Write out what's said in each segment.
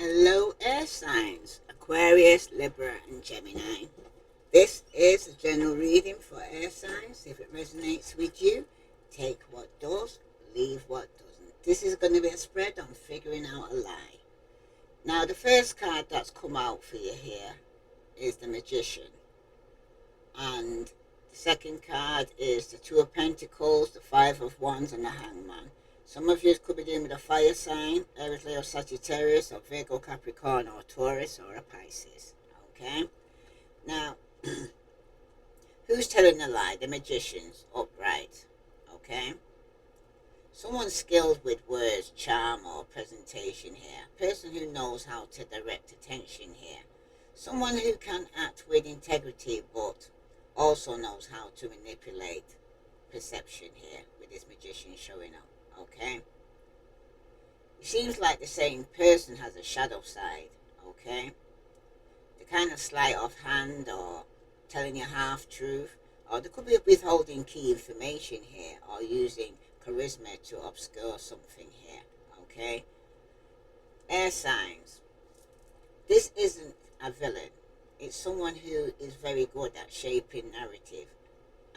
Hello, air signs Aquarius, Libra, and Gemini. This is a general reading for air signs. If it resonates with you, take what does, leave what doesn't. This is going to be a spread on figuring out a lie. Now, the first card that's come out for you here is the Magician. And the second card is the Two of Pentacles, the Five of Wands, and the Hangman. Some of you could be dealing with a fire sign, Aries, Leo, Sagittarius, or Virgo, Capricorn, or Taurus, or a Pisces. Okay? Now, who's telling a lie? The Magician's upright. Okay? Someone skilled with words, charm, or presentation here. A person who knows how to direct attention here. Someone who can act with integrity, but also knows how to manipulate perception here with this Magician showing up. Okay? It seems like the same person has a shadow side. Okay? The kind of sleight of hand or telling you half truth, or there could be withholding key information here, or using charisma to obscure something here. Okay? Air signs. This isn't a villain. It's someone who is very good at shaping narrative.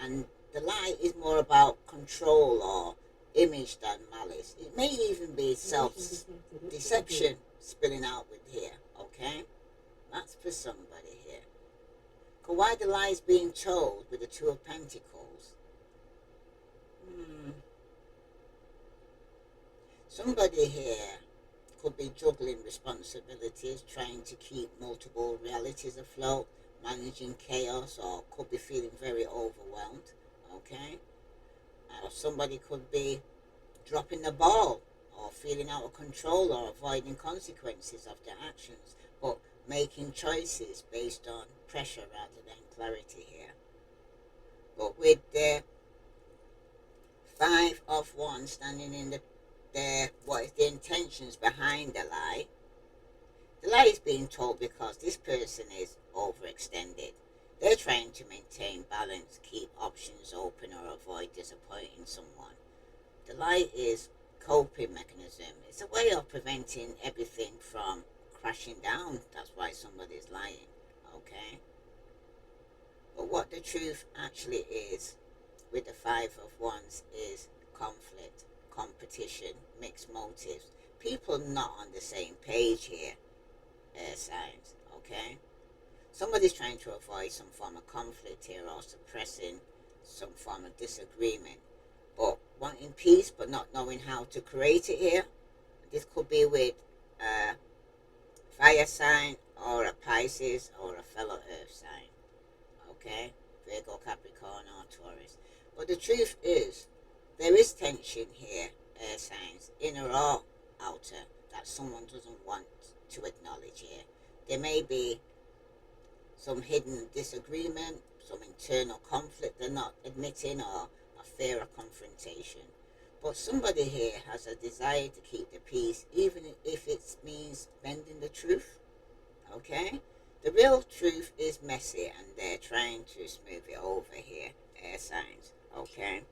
And the lie is more about control or image than malice. It may even be self-deception spilling out with here. Okay? That's for somebody here. Because why the lie is being told with the Two of Pentacles? Somebody here could be juggling responsibilities, trying to keep multiple realities afloat, managing chaos, or could be feeling very overwhelmed. Okay? Or somebody could be dropping the ball, or feeling out of control, or avoiding consequences of their actions, but making choices based on pressure rather than clarity here. But with the Five of Wands standing in what is the intentions behind the lie? The lie is being told because this person is overextended. They're trying to maintain balance, keep options open, or avoid disappointing someone. The lie is coping mechanism. It's a way of preventing everything from crashing down. That's why somebody is lying. Okay? But what the truth actually is with the Five of Wands is conflict, competition, mixed motives. People not on the same page here, air signs. Okay? Somebody's trying to avoid some form of conflict here, or suppressing some form of disagreement, but wanting peace but not knowing how to create it here. This could be with a fire sign, or a Pisces, or a fellow earth sign. Okay? Virgo, Capricorn, or Taurus. But the truth is, there is tension here, air signs, inner or outer, that someone doesn't want to acknowledge here. There may be some hidden disagreement, some internal conflict they're not admitting, or a fear of confrontation. But somebody here has a desire to keep the peace, even if it means bending the truth. Okay? The real truth is messy, and they're trying to smooth it over here, air signs. Okay?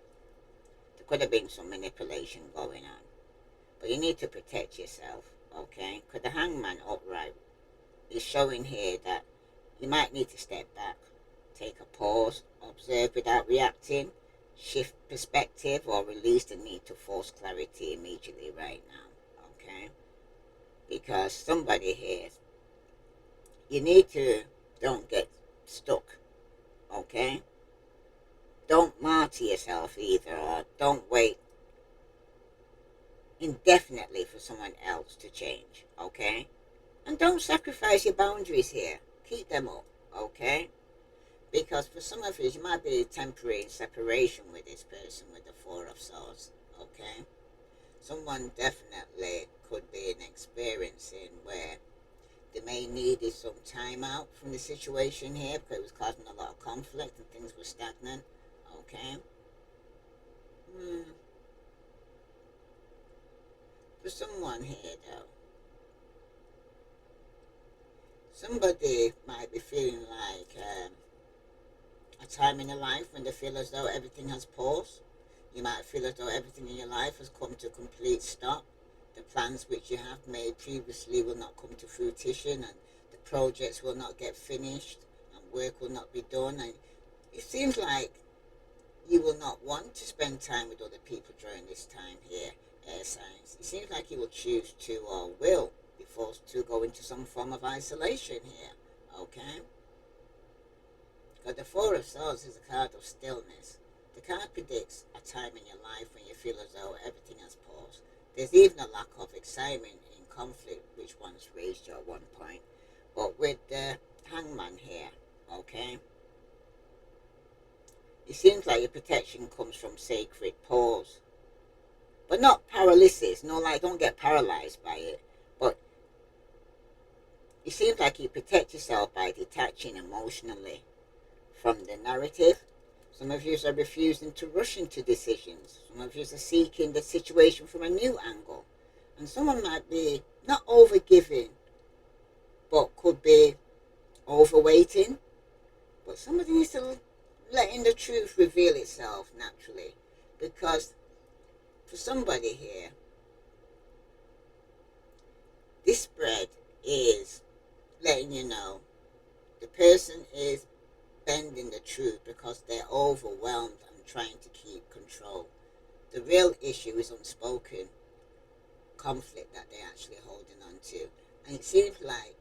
There could have been some manipulation going on. But you need to protect yourself. Okay? Because the Hangman upright is showing here that you might need to step back, take a pause, observe without reacting, shift perspective, or release the need to force clarity immediately right now. Okay? Because somebody here, you need to don't get stuck. Okay? Don't martyr yourself either, or don't wait indefinitely for someone else to change. Okay? And don't sacrifice your boundaries here. Keep them up. Okay? Because for some of you, you might be temporary in separation with this person with the Four of Swords. Okay? Someone definitely could be experiencing where they may need some time out from the situation here, because it was causing a lot of conflict and things were stagnant. Okay? For someone here, though, somebody might be feeling like a time in their life when they feel as though everything has paused. You might feel as though everything in your life has come to a complete stop. the plans which you have made previously will not come to fruition, and the projects will not get finished, and work will not be done. And it seems like you will not want to spend time with other people during this time here, air signs. It seems like you will choose to, or will be forced to, go into some form of isolation here. Okay? Because the Four of Swords is a card of stillness. The card predicts a time in your life when you feel as though everything has paused. There's even a lack of excitement in conflict which once raised you at one point. But with the Hangman here, okay, it seems like your protection comes from sacred pause. But not paralysis. No, like, don't get paralyzed by it. But it seems like you protect yourself by detaching emotionally from the narrative. Some of you are refusing to rush into decisions. Some of you are seeking the situation from a new angle. And someone might be not overgiving, but could be overweighting. But somebody needs to letting the truth reveal itself naturally. Because for somebody here, this spread is letting you know the person is bending the truth because they're overwhelmed and trying to keep control. The real issue is unspoken conflict that they're actually holding on to. And it seems like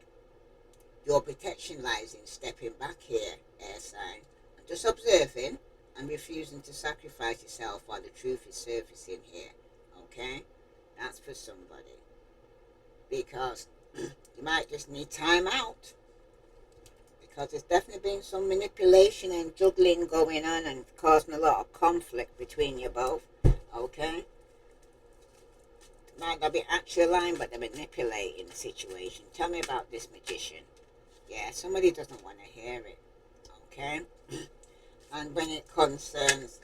your protection lies in stepping back here, air sign, and just observing and refusing to sacrifice yourself while the truth is surfacing here. Okay? That's for somebody. Because you might just need time out. Because there's definitely been some manipulation and juggling going on and causing a lot of conflict between you both. Okay? Might not be actually lying, but they're manipulating the situation. Tell me about this magician. Yeah, somebody doesn't want to hear it. Okay? And when it concerns,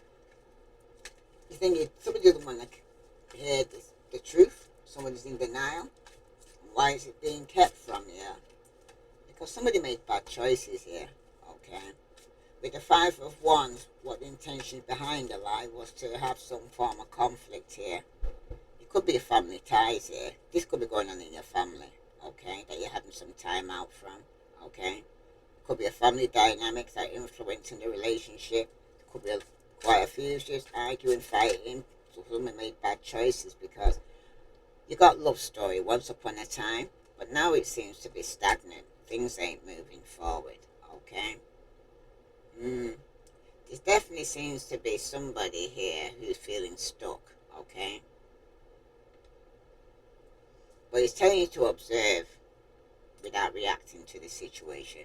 you think somebody doesn't want to hear the truth. Somebody's in denial. Why is it being kept from you? Because somebody made bad choices here. Okay? With the Five of Wands, what the intention behind the lie was to have some form of conflict here. It could be family ties here. This could be going on in your family. Okay? That you're having some time out from. Okay? It could be a family dynamic that influencing the relationship. It could be quite a few just arguing, fighting. So someone made bad choices because you got love story once upon a time, but now it seems to be stagnant. Things ain't moving forward. Okay? There definitely seems to be somebody here who's feeling stuck. Okay? But it's telling you to observe without reacting to the situation.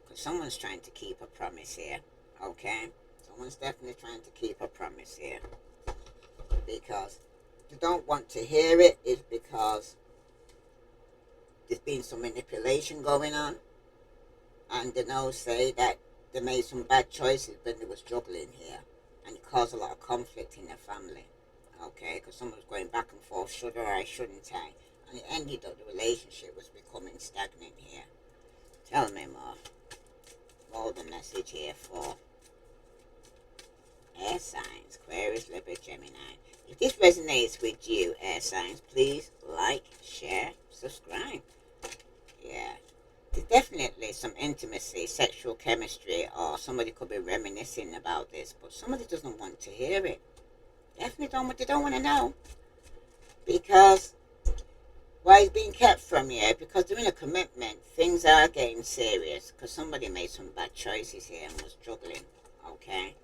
Because someone's trying to keep a promise here. Okay? Someone's definitely trying to keep a promise here. Because you don't want to hear it is because there's been some manipulation going on. And the no's say that they made some bad choices when they was juggling here. And it caused a lot of conflict in their family. Okay? Because someone was going back and forth, should or I, shouldn't I? And it ended up the relationship was becoming stagnant here. Tell me more. More the message here for air signs, Aquarius, Libra, Gemini. If this resonates with you, air signs, please like, share, subscribe. Yeah. There's definitely some intimacy, sexual chemistry, or somebody could be reminiscing about this, but somebody doesn't want to hear it. Definitely they don't want to know. Because why it's being kept from you? Because they're in a commitment. Things are getting serious. Because somebody made some bad choices here and was struggling. Okay?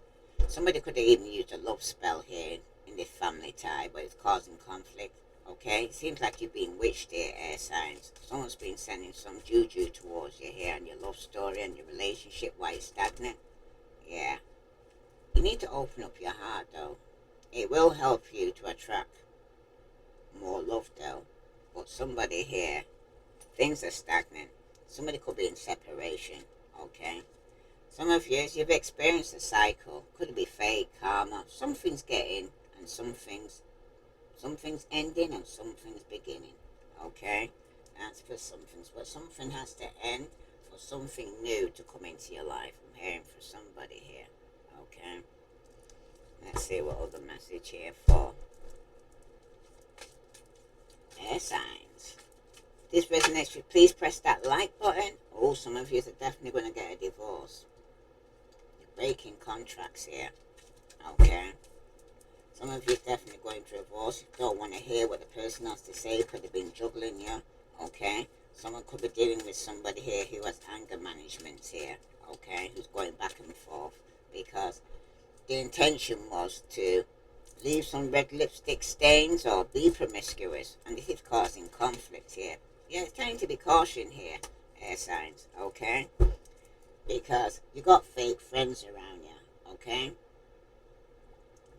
Somebody could have even used a love spell here in this family tie, but it's causing conflict. Okay? It seems like you're being witched here, air signs. Someone's been sending some juju towards you here and your love story and your relationship while it's stagnant. Yeah. You need to open up your heart, though. It will help you to attract more love, though. But somebody here, things are stagnant. Somebody could be in separation. Okay? Some of you, you've experienced a cycle. Could be fate, karma. Something's getting and something's ending and something's beginning. Okay? That's for something. But something has to end for something new to come into your life. I'm hearing for somebody here. Okay? Let's see what other message here for Air signs. This resonates with, please press that like button. Oh, some of you are definitely going to get a divorce. You're breaking contracts here. Okay. Some of you are definitely going through a divorce. You don't want to hear what the person has to say. Could have been juggling you. Okay. Someone could be dealing with somebody here who has anger management here. Okay. Who's going back and forth. Because the intention was to leave some red lipstick stains or be promiscuous. And this is causing conflict here. Yeah, it's trying to be caution here, air signs. Okay. Because you got fake friends around you. Okay.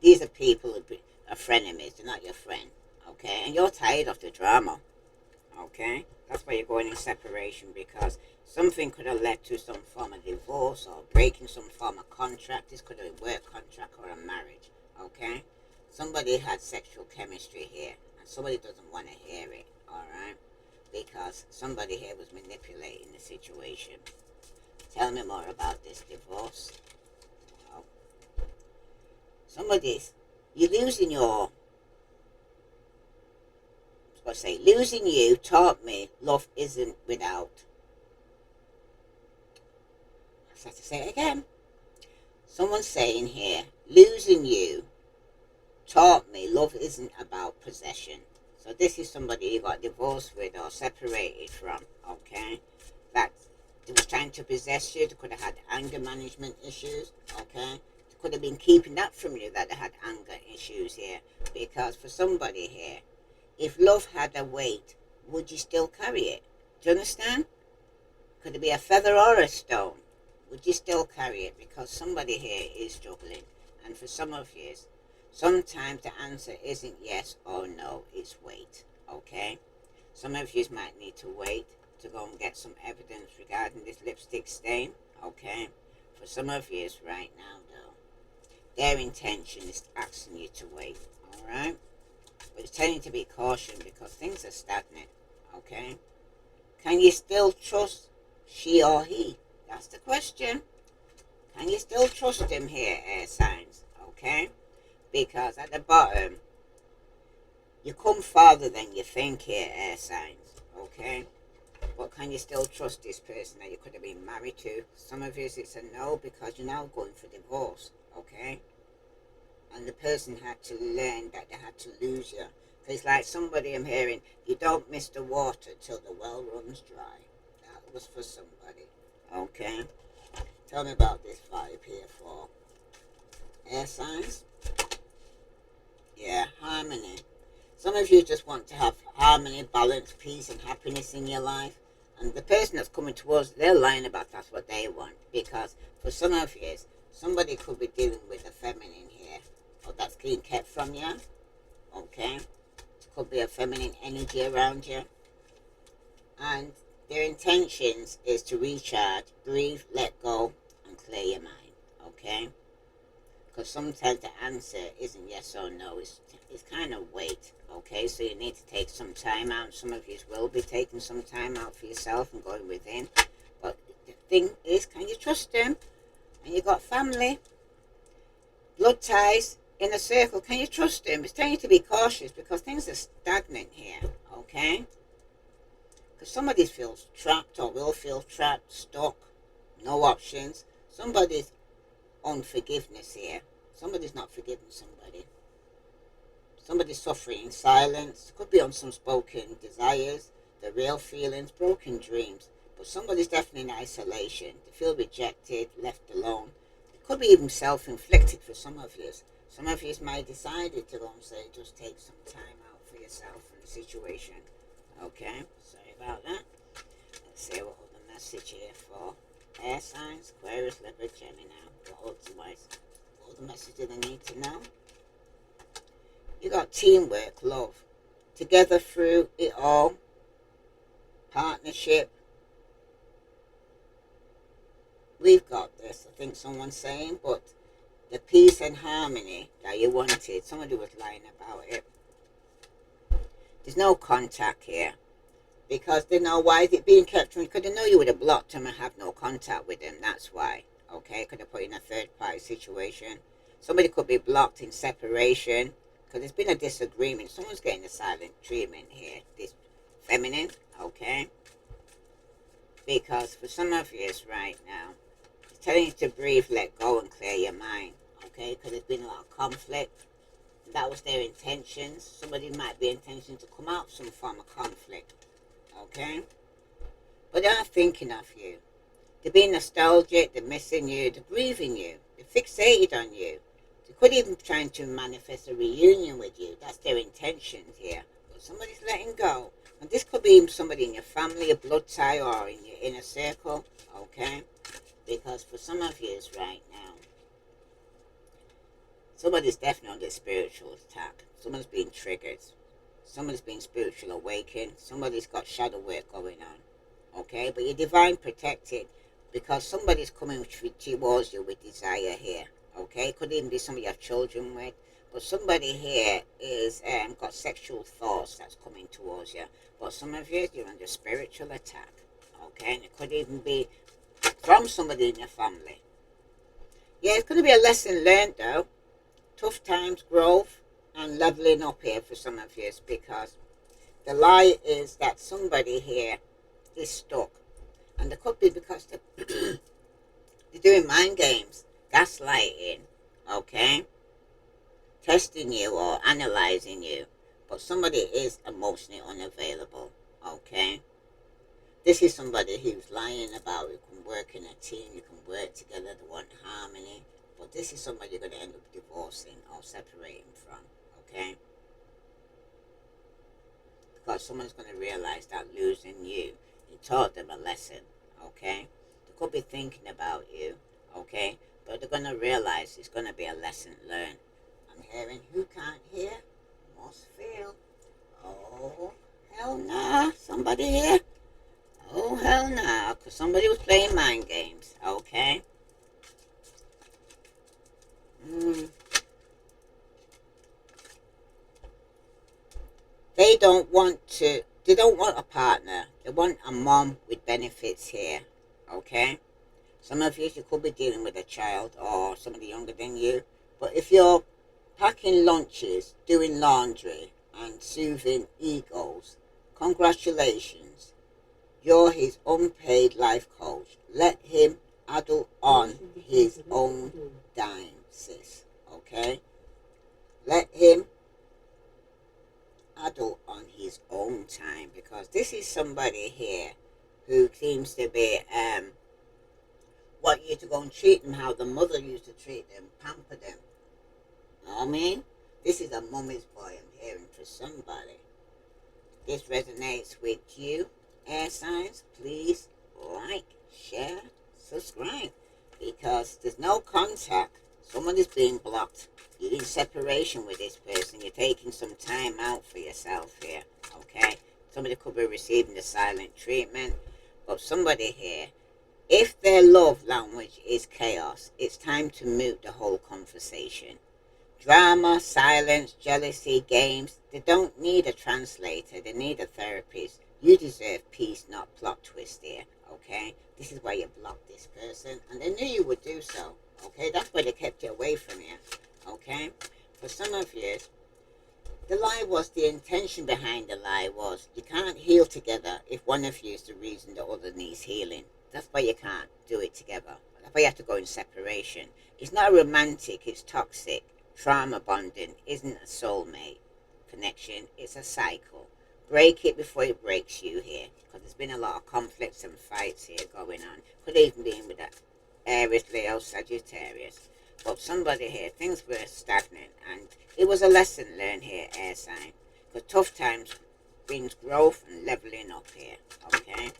These are people who are frenemies. They're not your friend. Okay. And you're tired of the drama. Okay. That's why you're going in separation, because something could have led to some form of divorce or breaking some form of contract. This could have been a work contract or a marriage. Okay. Somebody had sexual chemistry here, and somebody doesn't want to hear it. All right. Because somebody here was manipulating the situation. Tell me more about this divorce. Well, you're losing your, losing you taught me love isn't without. I have to say it again. Someone's saying here, losing you taught me love isn't about possession. So this is somebody you got divorced with or separated from, okay? That they was trying to possess you. They could have had anger management issues, okay? They could have been keeping that from you, that they had anger issues here. Because for somebody here, if love had a weight, would you still carry it? Do you understand? Could it be a feather or a stone? Would you still carry it? Because somebody here is struggling. And for some of you, sometimes the answer isn't yes or no, it's wait, okay? Some of you might need to wait to go and get some evidence regarding this lipstick stain, okay? For some of you right now, though, their intention is asking you to wait, all right? But it's telling you to be cautious because things are stagnant, okay? Can you still trust she or he? That's the question. Can you still trust him here, air signs, okay? Because at the bottom, you come farther than you think here, air signs, okay? But can you still trust this person that you could have been married to? Some of you, it's a no, because you're now going for divorce, okay? And the person had to learn that they had to lose you. It's like somebody I'm hearing, you don't miss the water till the well runs dry. That was for somebody, okay? Tell me about this vibe here for air signs. Yeah, harmony. Some of you just want to have harmony, balance, peace, and happiness in your life. And the person that's coming towards, they're lying about that's what they want. Because for some of you, somebody could be dealing with a feminine here, or that's being kept from you. Okay? It could be a feminine energy around you. And their intentions is to recharge, breathe, let go, and clear your mind. Okay? Because sometimes the answer isn't yes or no. It's kind of wait. Okay? So you need to take some time out. Some of you will be taking some time out for yourself and going within. But the thing is, can you trust them? And you got family, blood ties, in a circle. Can you trust them? It's telling you to be cautious because things are stagnant here. Okay? Because somebody feels trapped or will feel trapped, stuck, no options. Somebody's unforgiveness here. Somebody's not forgiving somebody. Somebody's suffering in silence. Could be unspoken desires, the real feelings, broken dreams. But somebody's definitely in isolation. They feel rejected, left alone. It could be even self-inflicted for some of you. Some of you might have decided to go and say, just take some time out for yourself and the situation. Okay, sorry about that. Let's see what other message here for air signs, Aquarius, Libra, Gemini. What other message do they need to know? You got teamwork, love, together through it all, partnership. We've got this, I think someone's saying, but the peace and harmony that you wanted, somebody was lying about it. There's no contact here. Because they know why is it being kept from you. Because they know you would have blocked them and have no contact with them. That's why. Okay? Could have put you in a third party situation. Somebody could be blocked in separation. because there's been a disagreement. Someone's getting a silent treatment here. This feminine, okay? Because for some of you right now, it's telling you to breathe, let go, and clear your mind, okay? Because there's been a lot of conflict. That was their intentions. Somebody might be intention to come out some form of conflict, okay? But they're not thinking of you. They're being nostalgic, they're missing you, they're grieving you, they're fixated on you. They could even be trying to manifest a reunion with you. That's their intentions here. But somebody's letting go. And this could be somebody in your family, a blood tie, or in your inner circle, okay? Because for some of you right now, somebody's definitely under spiritual attack. Someone's being triggered. Someone's being spiritual awakened. Somebody's got shadow work going on, okay? But you're divine protected, because somebody's coming towards you with desire here, okay? Could even be somebody you have children with, but somebody here is got sexual thoughts that's coming towards you. But some of you, you're under spiritual attack, okay? And it could even be from somebody in your family. Yeah, it's going to be a lesson learned, though. Tough times, growth, and leveling up here for some of you, because the lie is that somebody here is stuck. And it could be because they're doing mind games, gaslighting, okay? Testing you or analyzing you. But somebody is emotionally unavailable, okay? This is somebody who's lying about you can work in a team, you can work together, they want harmony. But this is somebody you're going to end up divorcing or separating from, okay? Because someone's going to realize that losing you taught them a lesson, okay? They could be thinking about you, okay? But they're going to realize it's going to be a lesson learned. I'm hearing who can't hear must feel. Oh, hell nah. Somebody here? Oh, hell nah. Because somebody was playing mind games, okay? They don't want a partner. They want a mom with benefits here, okay? Some of you could be dealing with a child or somebody younger than you. But if you're packing lunches, doing laundry, and soothing egos, congratulations. You're his unpaid life coach. Let him adult on his own dime, sis, okay? Let him adult on his own time, because this is somebody here who seems to be want you to go and treat them how the mother used to treat them, pamper them. Know what I mean? This is a mummy's boy I'm hearing for somebody. This resonates with you, air signs. Please like, share, subscribe, because there's no contact. Someone is being blocked. You're in separation with this person. You're taking some time out for yourself here, okay? Somebody could be receiving the silent treatment, but somebody here, if their love language is chaos, it's time to mute the whole conversation. Drama, silence, jealousy, games, they don't need a translator, they need a therapist. You deserve peace, not plot twist here, okay? This is why you blocked this person, and they knew you would do so, okay? That's why they kept you away from you, okay? For some of you, the lie was, the intention behind the lie was, you can't heal together if one of you is the reason the other needs healing. That's why you can't do it together. That's why you have to go in separation. It's not romantic, it's toxic. Trauma bonding isn't a soulmate connection, it's a cycle. Break it before it breaks you here, because there's been a lot of conflicts and fights here going on. Could even be with that Aries, Leo, Sagittarius. But somebody here, things were stagnant, and it was a lesson learned here, air sign. Because tough times brings growth and leveling up here, okay?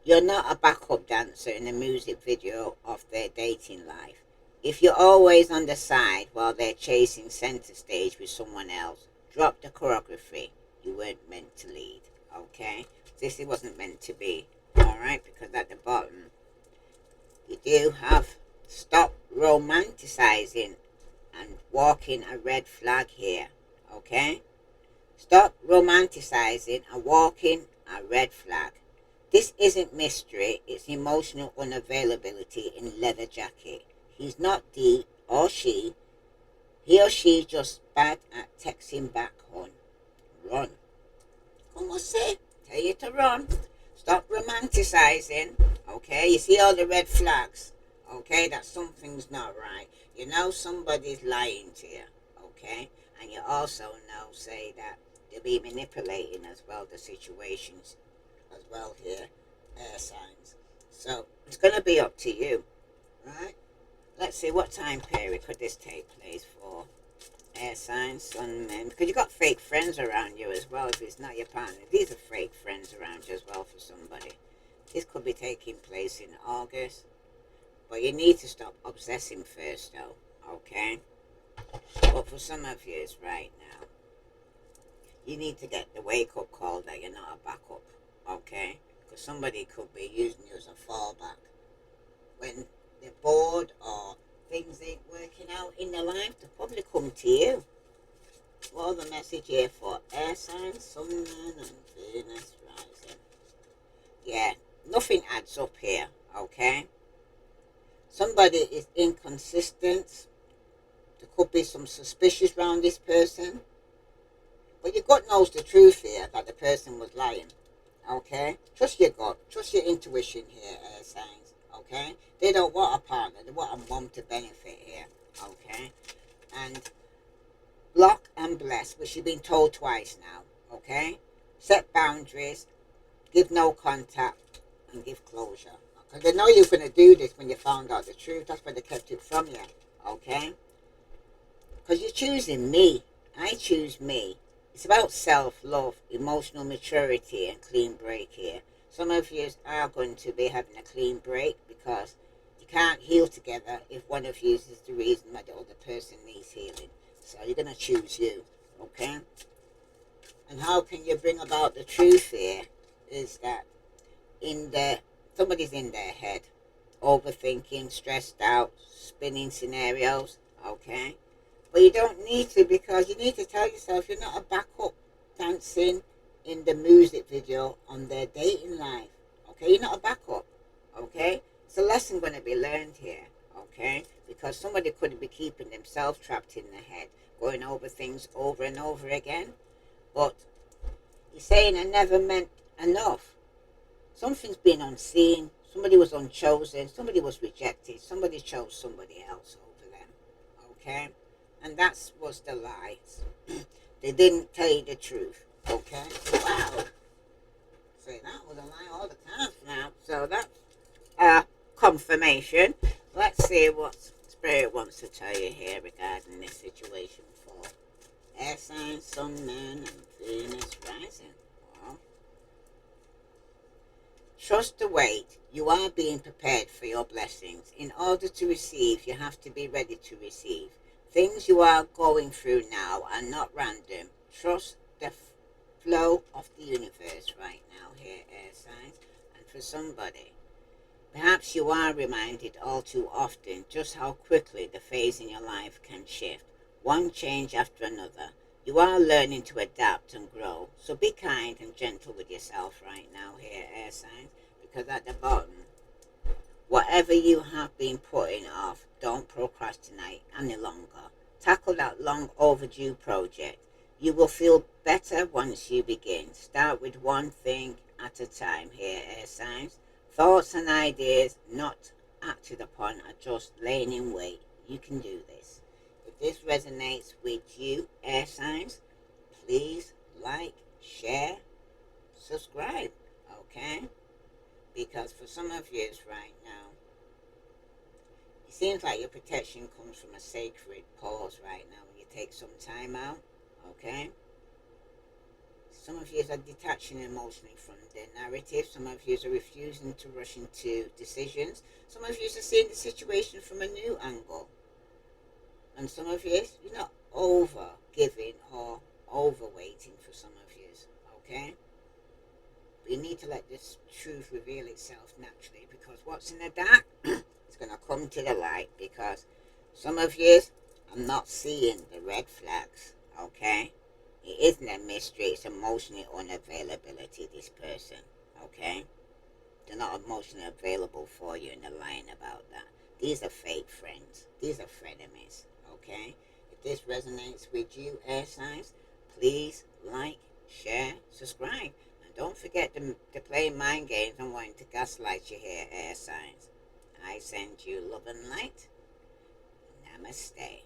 You're not a backup dancer in a music video of their dating life. If you're always on the side while they're chasing center stage with someone else, drop the choreography. You weren't meant to lead, okay? This wasn't meant to be, alright? Because at the bottom, you do have stop romanticizing and walking a red flag here, okay? Stop romanticizing and walking a red flag. This isn't mystery, it's emotional unavailability in leather jacket. He's not deep, or she He or she just bad at texting back, hon. Run. Como say? Tell you to run. Stop romanticizing. Okay? You see all the red flags. Okay? That something's not right. You know somebody's lying to you. Okay? And you also know, say, that they'll be manipulating as well the situations as well here. Air signs. So it's going to be up to you. Right? Let's see, what time period could this take place for? Air signs, sun, men. Because you got fake friends around you as well if it's not your partner. These are fake friends around you as well for somebody. This could be taking place in August. But you need to stop obsessing first, though. Okay? But for some of you, it's right now. You need to get the wake-up call that you're not a backup. Okay? Because somebody could be using you as a fallback. When they're bored or things ain't working out in their life, they'll probably come to you. Well, the message here for air signs, sun, moon, and Venus rising. Yeah, nothing adds up here, okay? Somebody is inconsistent. There could be some suspicious around this person. But your gut knows the truth here, that the person was lying, okay? Trust your gut. Trust your intuition here, air signs, okay? They don't want a partner. They want a mom to benefit here, okay? And block and bless, which you've been told twice now, okay? Set boundaries, give no contact, and give closure. Because they know you're going to do this when you found out the truth. That's why they kept it from you, okay? Because you're choosing me. I choose me. It's about self-love, emotional maturity, and clean break here. Some of you are going to be having a clean break because you can't heal together if one of you is the reason why the other person needs healing. So you're going to choose you, okay? And how can you bring about the truth here is that somebody's in their head, overthinking, stressed out, spinning scenarios, okay? But you don't need to, because you need to tell yourself you're not a backup dancing in the music video on their dating life, okay? You're not a backup, okay? It's a lesson going to be learned here, okay? Because somebody could be keeping themselves trapped in the head, going over things over and over again. But you're saying I never meant enough. Something's been unseen. Somebody was unchosen. Somebody was rejected. Somebody chose somebody else over them, okay? And that was the lies. They didn't tell you the truth, okay? Wow. Say that was a lie all the time now. So that's confirmation. Let's see what Spirit wants to tell you here regarding this situation for air sign, sun, moon, and Venus rising. Well, trust the wait. You are being prepared for your blessings. In order to receive, you have to be ready to receive. Things you are going through now are not random. Trust the flow of the universe right now here, air signs. And for somebody, perhaps you are reminded all too often just how quickly the phase in your life can shift, one change after another. You are learning to adapt and grow, so be kind and gentle with yourself right now here, air signs, because at the bottom, whatever you have been putting off, don't procrastinate any longer. Tackle that long overdue project. You will feel better once you begin. Start with one thing at a time here, air signs. Thoughts and ideas not acted upon are just laying in wait. You can do this. If this resonates with you, air signs, please like, share, subscribe, okay? Because for some of you right now, it seems like your protection comes from a sacred pause right now when you take some time out, okay? Some of you are detaching emotionally from the narrative. Some of you are refusing to rush into decisions. Some of you are seeing the situation from a new angle. And some of you, you're not over giving or over waiting for some of you, okay? But you need to let this truth reveal itself naturally, because what's in the dark is going to come to the light, because some of you, I'm not seeing the red flags, okay? It isn't a mystery, it's emotional unavailability, this person, okay? They're not emotionally available for you and they're lying about that. These are fake friends. These are frenemies, okay? If this resonates with you, air signs, please like, share, subscribe. And don't forget to play mind games and wanting to gaslight you here, air signs. I send you love and light. Namaste.